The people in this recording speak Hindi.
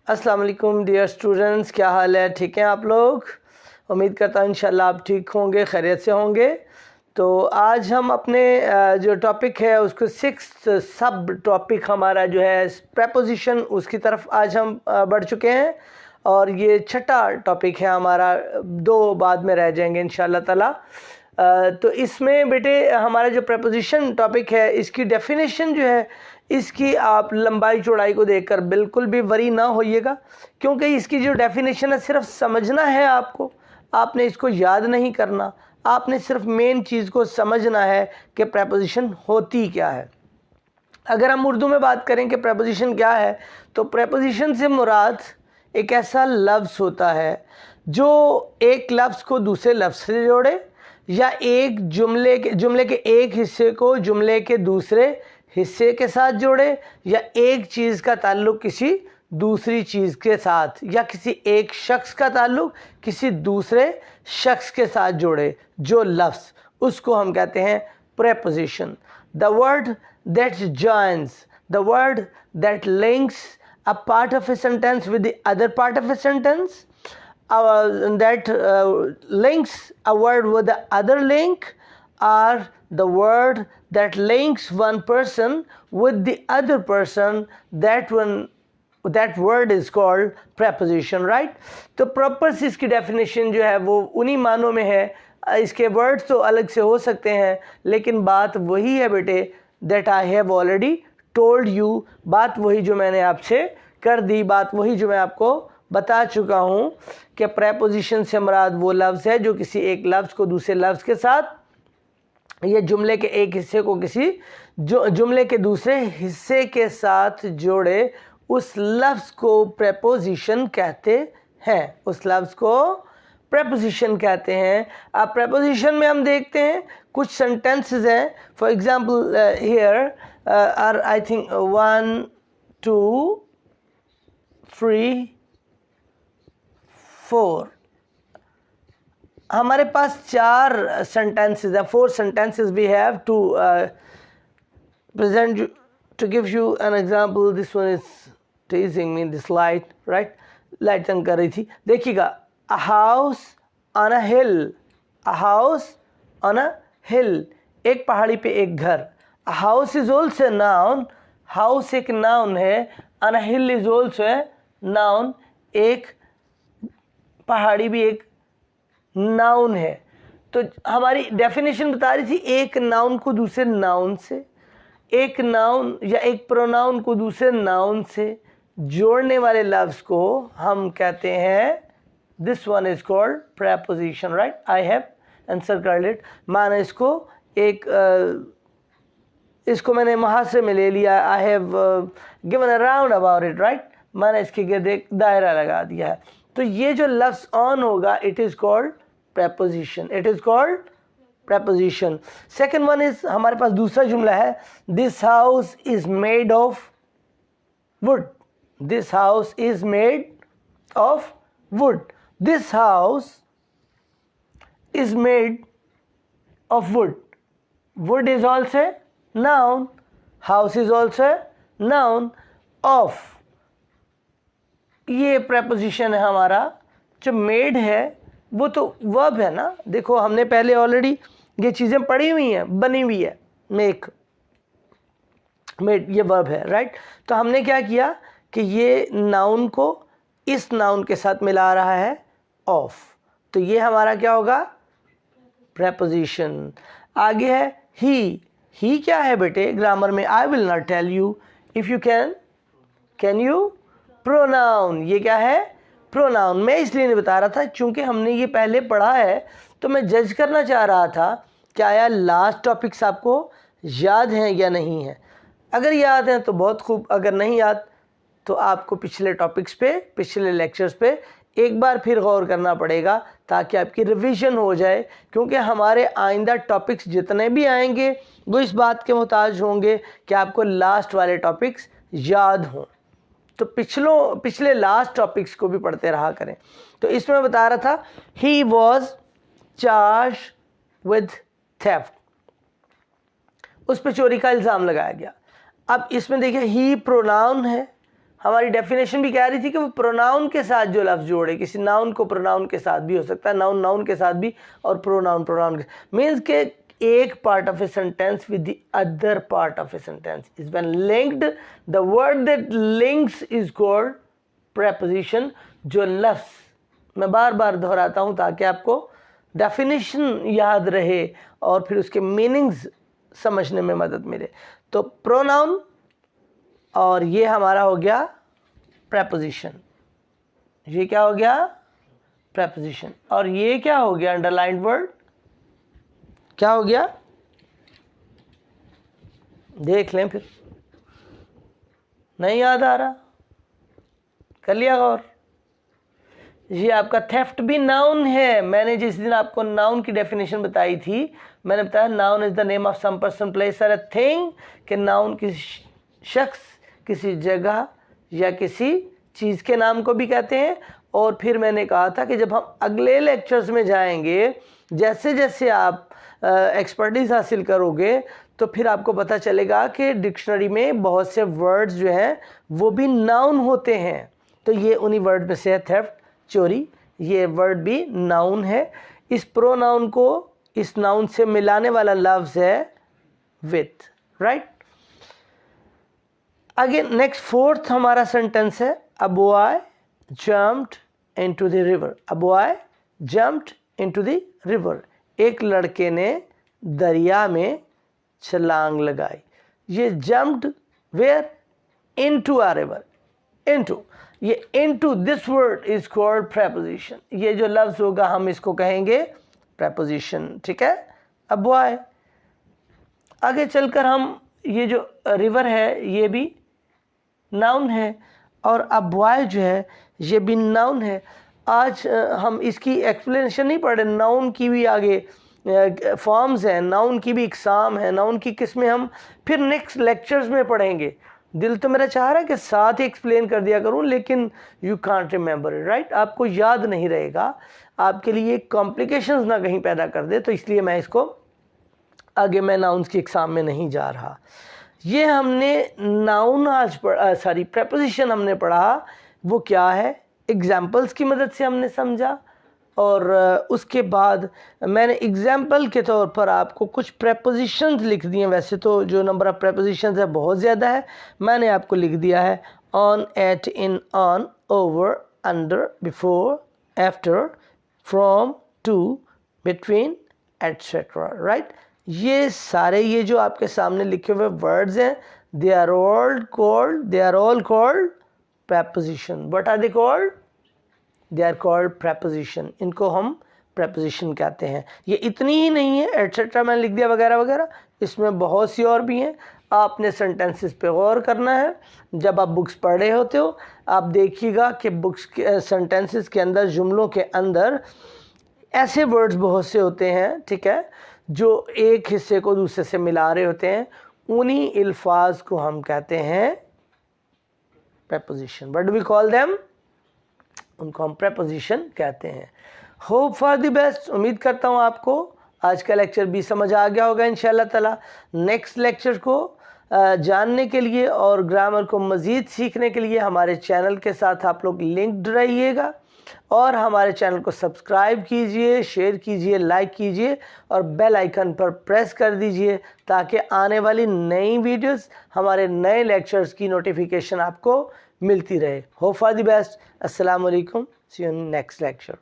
अस्सलाम वालेकुम डियर स्टूडेंट्स, क्या हाल है? ठीक हैं आप लोग? उम्मीद करता हूँ इंशाल्लाह आप ठीक होंगे, खैरियत से होंगे। तो आज हम अपने जो टॉपिक है उसको सिक्स्थ सब टॉपिक हमारा जो है प्रेपोजिशन, उसकी तरफ आज हम बढ़ चुके हैं और ये छठा टॉपिक है हमारा, दो बाद में रह जाएंगे इंशाल्लाह ताला। तो इसमें बेटे हमारा जो प्रेपोजिशन टॉपिक है इसकी डेफिनेशन जो है इसकी आप लंबाई चौड़ाई को देखकर बिल्कुल भी वरी ना होइएगा, क्योंकि इसकी जो डेफिनेशन है सिर्फ समझना है आपको, आपने इसको याद नहीं करना, आपने सिर्फ मेन चीज़ को समझना है कि प्रेपोजिशन होती क्या है। अगर हम उर्दू में बात करें कि प्रेपोजिशन क्या है, तो प्रेपोजिशन से मुराद एक ऐसा लफ्ज़ होता है जो एक लफ्ज़ को दूसरे लफ्ज़ से जोड़े या एक जुमले के एक हिस्से को जुमले के दूसरे हिस्से के साथ जोड़े या एक चीज़ का ताल्लुक़ किसी दूसरी चीज़ के साथ या किसी एक शख्स का ताल्लुक़ किसी दूसरे शख्स के साथ जोड़े। जो लफ्ज़ उसको हम कहते हैं preposition. The word that joins, the word that links a part of a sentence with the other part of a sentence, that links a word with the other link, or the word that links one person with the other person, that word is called preposition, right? तो proper से इसकी definition जो है वो उन्हीं मानों में है। इसके words तो अलग से हो सकते हैं, लेकिन बात वही है बेटे, that I have already told you, बात वही जो मैंने आपसे कर दी, बात वही जो मैं आपको बता चुका हूँ कि प्रेपोजिशन से मुराद वो लफ्ज़ है जो किसी एक लफ्ज़ को दूसरे लफ्ज़ के साथ या जुमले के एक हिस्से को किसी जुमले के दूसरे हिस्से के साथ जोड़े, उस लफ्ज़ को प्रेपोजिशन कहते हैं, उस लफ्ज़ को प्रेपोजिशन कहते हैं। अब प्रेपोजिशन में हम देखते हैं कुछ सेंटेंसेस हैं। For example here are I think 1 2 3 4, हमारे पास 4 सेंटेंसेस हैं, 4 sentences we have to present to give you an example. This one is teasing me, this light, right? Light तंग कर रही थी। देखिएगा, a house on a hill, a house on a hill, एक पहाड़ी पे एक घर। a house is also a noun, house एक noun है, on a hill is also a noun, एक पहाड़ी भी एक नाउन है। तो हमारी डेफिनेशन बता रही थी एक नाउन को दूसरे नाउन से, एक नाउन या एक प्रोनाउन को दूसरे नाउन से जोड़ने वाले लफ्ज़ को हम कहते हैं, this one is called preposition, right? I have answer कर इट। माना इसको एक इसको मैंने मुहासरे में ले लिया, I have given a round about it, right? मैंने इसके गिर्द एक दायरा लगा दिया है। तो ये जो लफ्ज़ ऑन होगा, it is called preposition, it is called preposition. Second one is, हमारे पास दूसरा जुमला है, this house is made of would, this house is made of would, this house is made of would, would is also noun, house is also noun, of, ये प्रेपोजिशन है हमारा। जो मेड है वो तो वर्ब है ना, देखो हमने पहले ऑलरेडी ये चीज़ें पढ़ी हुई हैं, बनी हुई है, मेक, मेड ये वर्ब है, राइट? तो हमने क्या किया कि ये नाउन को इस नाउन के साथ मिला रहा है, ऑफ, तो ये हमारा क्या होगा? प्रेपोजिशन। आगे है ही क्या है बेटे ग्रामर में? I will not tell you, if you can you? Pronoun. ये क्या है? प्रोनाउन। मैं इसलिए नहीं बता रहा था चूँकि हमने ये पहले पढ़ा है, तो मैं जज करना चाह रहा था कि आया लास्ट टॉपिक्स आपको याद हैं या नहीं है। अगर याद हैं तो बहुत खूब, अगर नहीं याद तो आपको पिछले टॉपिक्स पे, पिछले लेक्चर्स पे एक बार फिर गौर करना पड़ेगा ताकि आपकी रिवीजन हो जाए, क्योंकि हमारे आइंदा टॉपिक्स जितने भी आएंगे वो इस बात के मोहताज होंगे कि आपको लास्ट वाले टॉपिक्स याद हों। तो पिछले लास्ट टॉपिक्स को भी पढ़ते रहा करें। तो इसमें बता रहा था, he was charge with theft, उस पर चोरी का इल्ज़ाम लगाया गया। अब इसमें देखिए ही प्रोनाउन है, हमारी डेफिनेशन भी कह रही थी कि वो प्रोनाउन के साथ जो लफ्ज़ जोड़े, किसी नाउन को प्रोनाउन के साथ भी हो सकता है, नाउन नाउन के साथ भी, और प्रोनाउन प्रोनाउन के, मीन्स के एक part of a sentence with the other part of a sentence is when linked, the word that links is called preposition. जो लफ्ज़ मैं बार बार दोहराता हूँ ताकि आपको डेफिनेशन याद रहे और फिर उसके मीनिंग्स समझने में मदद मिले। तो प्रोनाउन, और ये हमारा हो गया प्रेपोजिशन, ये क्या हो गया प्रेपोजिशन, और ये क्या हो गया अंडरलाइंड वर्ड, क्या हो गया देख लें, फिर नहीं याद आ रहा, कर लिया गौर। ये आपका थेफ्ट भी नाउन है। मैंने जिस दिन आपको नाउन की डेफिनेशन बताई थी, मैंने बताया noun is the name of some person, place और अ थिंग, कि नाउन किसी शख्स, किसी जगह या किसी चीज़ के नाम को भी कहते हैं। और फिर मैंने कहा था कि जब हम अगले लेक्चर्स में जाएंगे, जैसे जैसे आप एक्सपर्टीज हासिल करोगे, तो फिर आपको पता चलेगा कि डिक्शनरी में बहुत से वर्ड्स जो हैं वो भी नाउन होते हैं। तो ये उन्हीं वर्ड में से है थेफ्ट, चोरी, ये वर्ड भी नाउन है। इस प्रोनाउन को इस नाउन से मिलाने वाला लफ्ज़ है with, right. Again next fourth हमारा सेंटेंस है, a boy jumped into the river. A boy jumped into the river, एक लड़के ने दरिया में छलांग लगाई। ये jumped where, into a river, into, ये into this word is called preposition. ये जो लफ्ज़ होगा हम इसको कहेंगे प्रेपोजिशन, ठीक है। अब बॉय, आगे चलकर हम, ये जो रिवर है ये भी नाउन है, और अब बॉय जो है ये भी नाउन है। आज हम इसकी एक्सप्लेनेशन नहीं पढ़ रहे, नाउन की भी आगे फॉर्म्स हैं, नाउन की भी इकसाम है, नाउन की किस्में हम फिर नेक्स्ट लेक्चर्स में पढ़ेंगे। दिल तो मेरा चाह रहा है कि साथ ही एक्सप्लेन कर दिया करूं, लेकिन you can't remember it, right. आपको याद नहीं रहेगा, आपके लिए कॉम्प्लिकेशंस ना कहीं पैदा कर दे, तो इसलिए मैं इसको आगे, मैं नाउन्स की एग्जाम में नहीं जा रहा। ये हमने नाउन आज सॉरी प्रेपोजिशन हमने पढ़ा, वो क्या है, एग्जाम्पल्स की मदद से हमने समझा, और उसके बाद मैंने एग्जाम्पल के तौर पर आपको कुछ प्रेपोजिशंस लिख दिए। वैसे तो जो नंबर ऑफ प्रेपोजिशंस है बहुत ज़्यादा है, मैंने आपको लिख दिया है on, at, in, on, over, under, before, after, from, to, between, etcetera, right. ये सारे ये जो आपके सामने लिखे हुए वर्ड्स हैं, they are all called preposition. What are they called? They are called preposition. इनको हम प्रेपोजिशन कहते हैं। ये इतनी ही नहीं है, एटसेट्रा मैंने लिख दिया वगैरह वगैरह, इसमें बहुत सी और भी हैं। आपने सेंटेंसेस पे गौर करना है। जब आप बुक्स पढ़ रहे होते हो, आप देखिएगा कि बुक्स के सेंटेंसेस के अंदर, जुमलों के अंदर ऐसे वर्ड्स बहुत से होते हैं, ठीक है, जो एक हिस्से को दूसरे से मिला रहे होते हैं। उन्हीं अल्फाज को हम कहते हैं preposition. What do we call them? उनको हम प्रेपोजिशन कहते हैं। Hope for the best. उम्मीद करता हूँ आपको आज का लेक्चर भी समझ आ गया होगा इंशाल्लाह ताला। नेक्स्ट लेक्चर को जानने के लिए और ग्रामर को मज़ीद सीखने के लिए हमारे चैनल के साथ आप लोग लिंक्ड रहिएगा, और हमारे चैनल को सब्सक्राइब कीजिए, शेयर कीजिए, लाइक कीजिए, और बेल आइकन पर प्रेस कर दीजिए ताकि आने वाली नई वीडियोस, हमारे नए लेक्चर्स की नोटिफिकेशन आपको मिलती रहे। Hope for the best. अस्सलाम वालेकुम, सी यू इन नेक्स्ट लेक्चर।